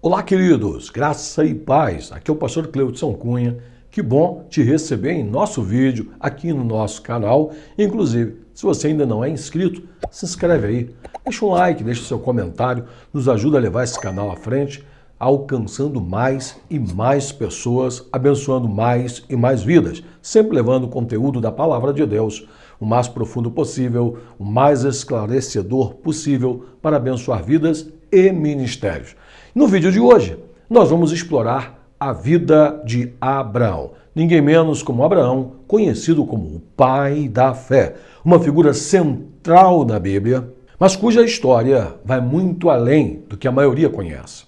Olá, queridos, graça e paz. Aqui é o pastor Cleudson Cunha. Que bom te receber em nosso vídeo, aqui no nosso canal. Inclusive, se você ainda não é inscrito, se inscreve aí, deixa um like, deixa o seu comentário, nos ajuda a levar esse canal à frente, alcançando mais e mais pessoas, abençoando mais e mais vidas, sempre levando o conteúdo da palavra de Deus o mais profundo possível, o mais esclarecedor possível para abençoar vidas e ministérios. No vídeo de hoje, nós vamos explorar a vida de Abraão. Ninguém menos como Abraão, conhecido como o pai da fé. Uma figura central na Bíblia, mas cuja história vai muito além do que a maioria conhece.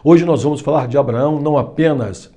Hoje nós vamos falar de Abraão não apenas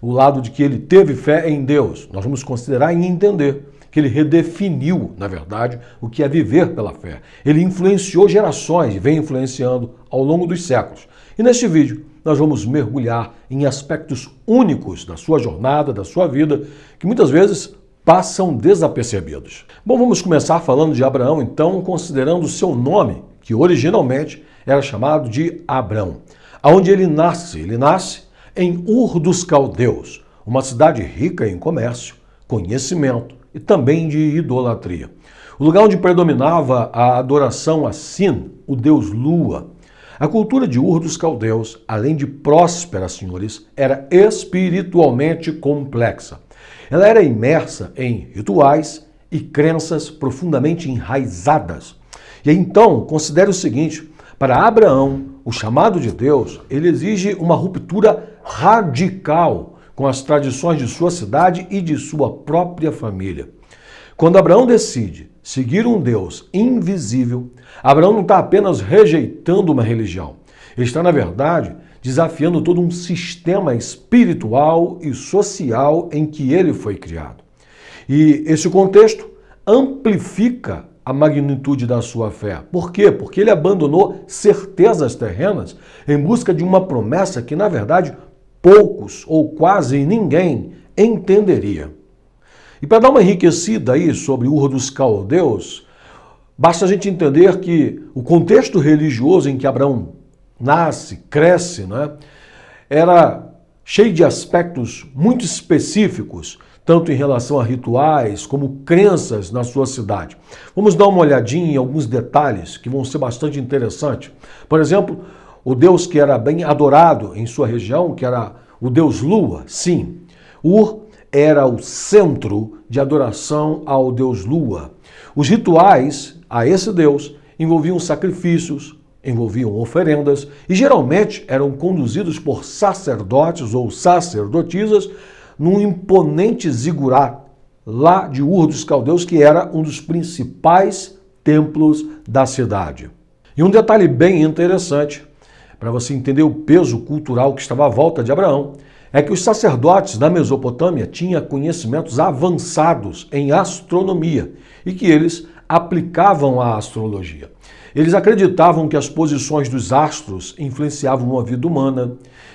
o lado de que ele teve fé em Deus. Nós vamos considerar e entender que ele redefiniu, na verdade, o que é viver pela fé. Ele influenciou gerações e vem influenciando ao longo dos séculos. E neste vídeo nós vamos mergulhar em aspectos únicos da sua jornada, da sua vida, que muitas vezes passam desapercebidos. Bom, vamos começar falando de Abraão, então, considerando o seu nome, que originalmente era chamado de Abrão. Aonde ele nasce? Ele nasce em Ur dos Caldeus, uma cidade rica em comércio, conhecimento e também de idolatria. O lugar onde predominava a adoração a Sin, o deus Lua. A cultura de Ur dos Caldeus, além de próspera, senhores, era espiritualmente complexa. Ela era imersa em rituais e crenças profundamente enraizadas. E então, considere o seguinte, para Abraão, o chamado de Deus, ele exige uma ruptura radical com as tradições de sua cidade e de sua própria família. Quando Abraão decide seguir um Deus invisível, Abraão não está apenas rejeitando uma religião. Ele está, na verdade, desafiando todo um sistema espiritual e social em que ele foi criado. E esse contexto amplifica a magnitude da sua fé. Por quê? Porque ele abandonou certezas terrenas em busca de uma promessa que, na verdade, poucos ou quase ninguém entenderia. E para dar uma enriquecida aí sobre Ur dos Caldeus, basta a gente entender que o contexto religioso em que Abraão nasce, cresce, né, era cheio de aspectos muito específicos, tanto em relação a rituais como crenças na sua cidade. Vamos dar uma olhadinha em alguns detalhes que vão ser bastante interessantes. Por exemplo, o deus que era bem adorado em sua região, que era o deus Lua, sim. Ur era o centro de adoração ao deus Lua. Os rituais a esse deus envolviam sacrifícios, envolviam oferendas e geralmente eram conduzidos por sacerdotes ou sacerdotisas num imponente zigurat lá de Ur dos Caldeus, que era um dos principais templos da cidade. E um detalhe bem interessante, para você entender o peso cultural que estava à volta de Abraão, é que os sacerdotes da Mesopotâmia tinham conhecimentos avançados em astronomia e que eles aplicavam a astrologia. Eles acreditavam que as posições dos astros influenciavam a vida humana,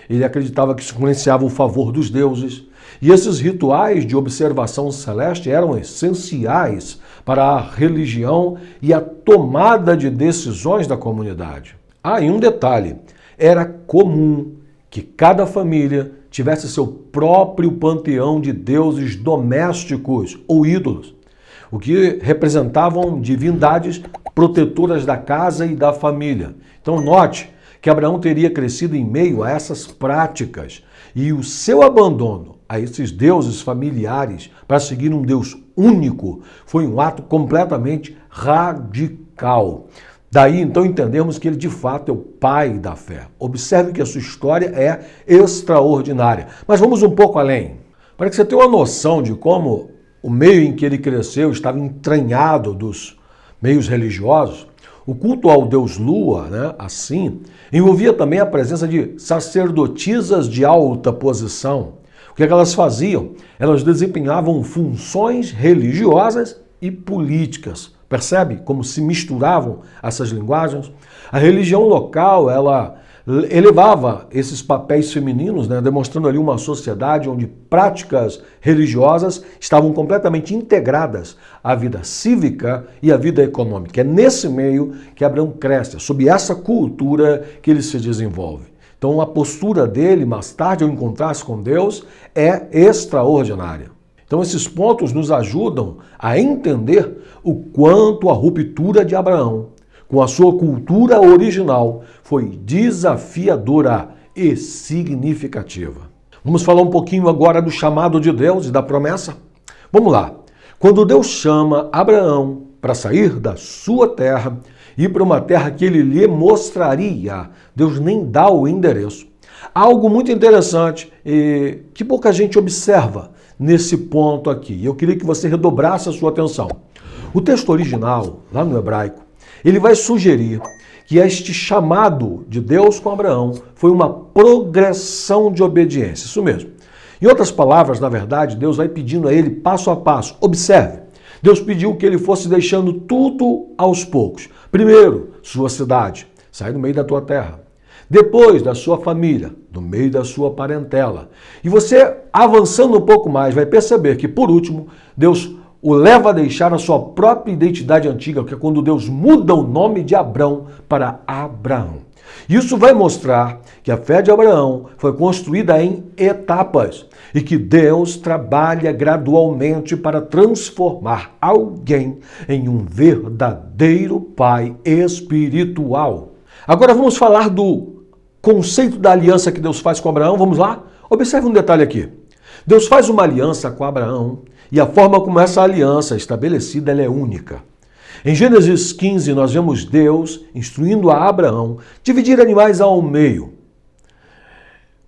ele acreditava que isso influenciava o favor dos deuses, e esses rituais de observação celeste eram essenciais para a religião e a tomada de decisões da comunidade. Ah, e um detalhe, era comum que cada família tivesse seu próprio panteão de deuses domésticos ou ídolos, o que representavam divindades protetoras da casa e da família. Então note que Abraão teria crescido em meio a essas práticas e o seu abandono a esses deuses familiares para seguir um Deus único foi um ato completamente radical. Daí, então, entendemos que ele, de fato, é o pai da fé. Observe que a sua história é extraordinária. Mas vamos um pouco além. Para que você tenha uma noção de como o meio em que ele cresceu estava entranhado dos meios religiosos, o culto ao deus Lua, né, assim, envolvia também a presença de sacerdotisas de alta posição. O que é que elas faziam? Elas desempenhavam funções religiosas e políticas. Percebe como se misturavam essas linguagens? A religião local, ela elevava esses papéis femininos, né, demonstrando ali uma sociedade onde práticas religiosas estavam completamente integradas à vida cívica e à vida econômica. É nesse meio que Abraão cresce, sob essa cultura que ele se desenvolve. Então, Então a postura dele, mais tarde ao encontrar-se com Deus, é extraordinária. Então esses pontos nos ajudam a entender o quanto a ruptura de Abraão com a sua cultura original foi desafiadora e significativa. Vamos falar um pouquinho agora do chamado de Deus e da promessa? Vamos lá. Quando Deus chama Abraão para sair da sua terra e ir para uma terra que ele lhe mostraria, Deus nem dá o endereço. Há algo muito interessante e que pouca gente observa nesse ponto aqui. Eu queria que você redobrasse a sua atenção. O texto original, lá no hebraico, ele vai sugerir que este chamado de Deus com Abraão foi uma progressão de obediência. Isso mesmo. Em outras palavras, na verdade, Deus vai pedindo a ele passo a passo. Observe, Deus pediu que ele fosse deixando tudo aos poucos. Primeiro, sua cidade, sai do meio da tua terra. Depois, da sua família, do meio da sua parentela. E você, avançando um pouco mais, vai perceber que, por último, Deus o leva a deixar a sua própria identidade antiga, que é quando Deus muda o nome de Abrão para Abraão. Isso vai mostrar que a fé de Abraão foi construída em etapas e que Deus trabalha gradualmente para transformar alguém em um verdadeiro pai espiritual. Agora vamos falar do conceito da aliança que Deus faz com Abraão. Vamos lá? Observe um detalhe aqui. Deus faz uma aliança com Abraão e a forma como essa aliança é estabelecida ela é única. Em Gênesis 15, nós vemos Deus instruindo a Abraão dividir animais ao meio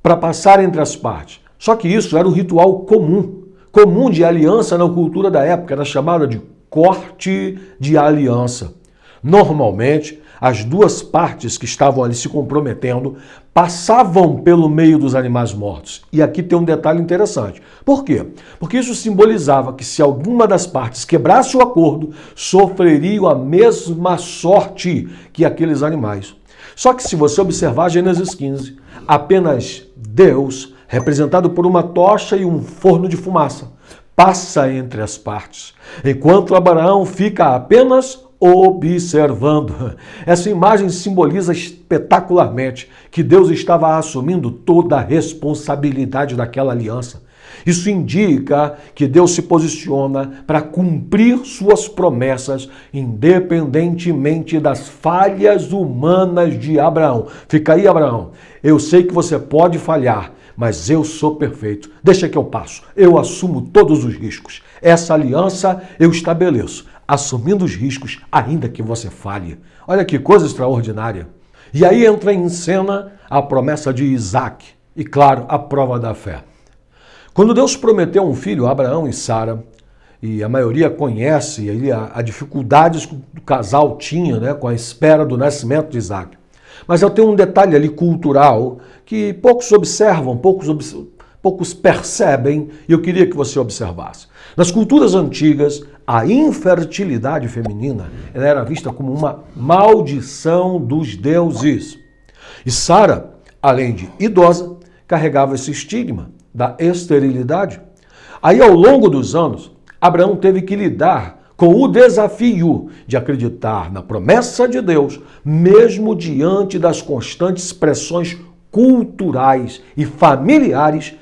para passar entre as partes. Só que isso era um ritual comum de aliança na cultura da época, era chamada de corte de aliança. Normalmente, as duas partes que estavam ali se comprometendo passavam pelo meio dos animais mortos. E aqui tem um detalhe interessante. Por quê? Porque isso simbolizava que se alguma das partes quebrasse o acordo, sofreriam a mesma sorte que aqueles animais. Só que se você observar Gênesis 15, apenas Deus, representado por uma tocha e um forno de fumaça, passa entre as partes, enquanto Abraão fica apenas observando. Essa imagem simboliza espetacularmente que Deus estava assumindo toda a responsabilidade daquela aliança. Isso indica que Deus se posiciona para cumprir suas promessas, independentemente das falhas humanas de Abraão. Fica aí, Abraão. Eu sei que você pode falhar, mas eu sou perfeito. Deixa que eu passo. Eu assumo todos os riscos. Essa aliança eu estabeleço, assumindo os riscos, ainda que você falhe. Olha que coisa extraordinária. E aí entra em cena a promessa de Isaac e, claro, a prova da fé. Quando Deus prometeu um filho a Abraão e Sara, e a maioria conhece as dificuldades que o casal tinha, né, com a espera do nascimento de Isaac. Mas eu tenho um detalhe ali cultural que poucos observam, poucos percebem, e eu queria que você observasse. Nas culturas antigas, a infertilidade feminina ela era vista como uma maldição dos deuses. E Sara, além de idosa, carregava esse estigma da esterilidade. Aí, ao longo dos anos, Abraão teve que lidar com o desafio de acreditar na promessa de Deus, mesmo diante das constantes pressões culturais e familiares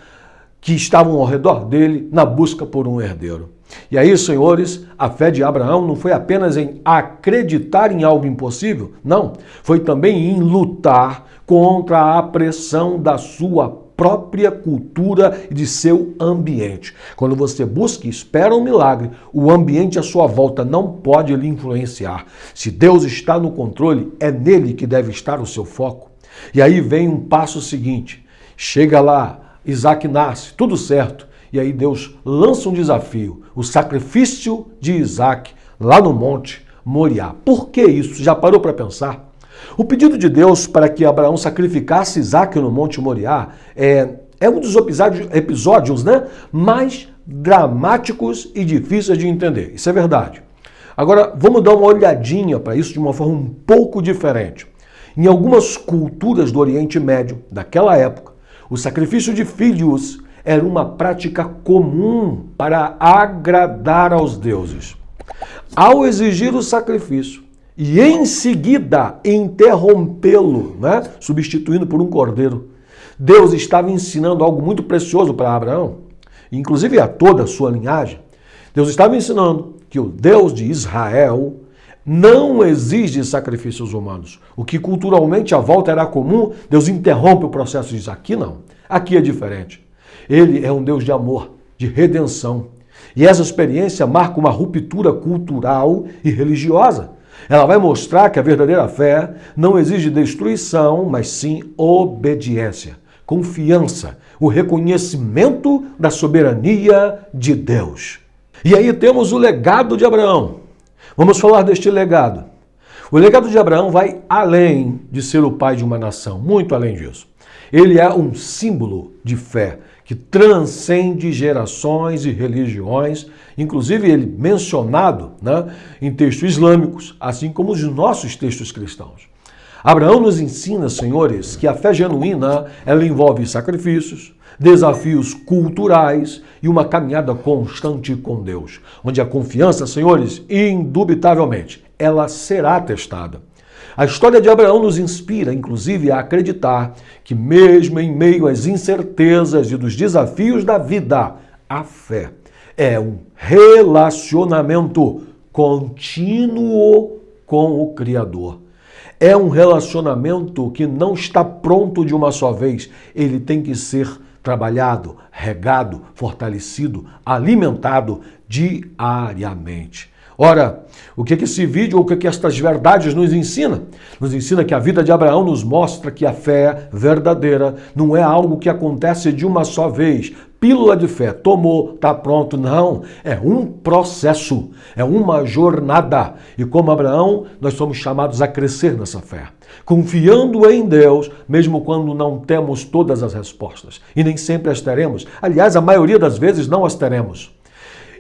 que estavam ao redor dele na busca por um herdeiro. E aí, senhores, a fé de Abraão não foi apenas em acreditar em algo impossível, não. Foi também em lutar contra a pressão da sua própria cultura e de seu ambiente. Quando você busca e espera um milagre, o ambiente à sua volta não pode lhe influenciar. Se Deus está no controle, é nele que deve estar o seu foco. E aí vem um passo seguinte. Chega lá, Isaac nasce, tudo certo. E aí Deus lança um desafio, o sacrifício de Isaac lá no Monte Moriá. Por que isso? Já parou para pensar? O pedido de Deus para que Abraão sacrificasse Isaac no Monte Moriá é um dos episódios, né, mais dramáticos e difíceis de entender. Isso é verdade. Agora, vamos dar uma olhadinha para isso de uma forma um pouco diferente. Em algumas culturas do Oriente Médio, daquela época, o sacrifício de filhos era uma prática comum para agradar aos deuses. Ao exigir o sacrifício, e em seguida interrompê-lo, né? Substituindo por um cordeiro. Deus estava ensinando algo muito precioso para Abraão, inclusive a toda a sua linhagem. Deus estava ensinando que o Deus de Israel não exige sacrifícios humanos. O que culturalmente à volta era comum, Deus interrompe o processo e diz, aqui não, aqui é diferente. Ele é um Deus de amor, de redenção. E essa experiência marca uma ruptura cultural e religiosa. Ela vai mostrar que a verdadeira fé não exige destruição, mas sim obediência, confiança, o reconhecimento da soberania de Deus. E aí temos o legado de Abraão. Vamos falar deste legado. O legado de Abraão vai além de ser o pai de uma nação, muito além disso. Ele é um símbolo de fé que transcende gerações e religiões, inclusive ele mencionado, né, em textos islâmicos, assim como os nossos textos cristãos. Abraão nos ensina, senhores, que a fé genuína ela envolve sacrifícios, desafios culturais e uma caminhada constante com Deus, onde a confiança, senhores, indubitavelmente, ela será testada. A história de Abraão nos inspira, inclusive, a acreditar que mesmo em meio às incertezas e dos desafios da vida, a fé é um relacionamento contínuo com o Criador. É um relacionamento que não está pronto de uma só vez. Ele tem que ser trabalhado, regado, fortalecido, alimentado diariamente. Ora, o que esse vídeo ou o que estas verdades nos ensina? Nos ensina que a vida de Abraão nos mostra que a fé verdadeira não é algo que acontece de uma só vez. Pílula de fé, tomou, está pronto. Não, é um processo, é uma jornada. E como Abraão, nós somos chamados a crescer nessa fé, confiando em Deus, mesmo quando não temos todas as respostas. E nem sempre as teremos. Aliás, a maioria das vezes não as teremos.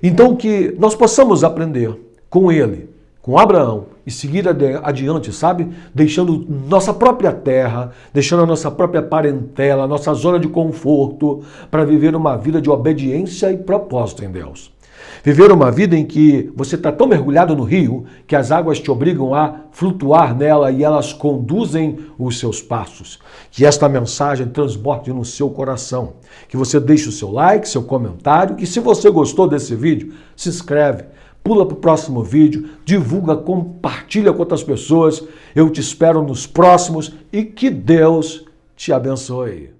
Então que nós possamos aprender com ele, com Abraão, e seguir adiante, sabe? Deixando nossa própria terra, deixando a nossa própria parentela, nossa zona de conforto, para viver uma vida de obediência e propósito em Deus. Viver uma vida em que você está tão mergulhado no rio que as águas te obrigam a flutuar nela e elas conduzem os seus passos. Que esta mensagem transborde no seu coração. Que você deixe o seu like, seu comentário. E se você gostou desse vídeo, se inscreve, pula para o próximo vídeo, divulga, compartilha com outras pessoas. Eu te espero nos próximos e que Deus te abençoe.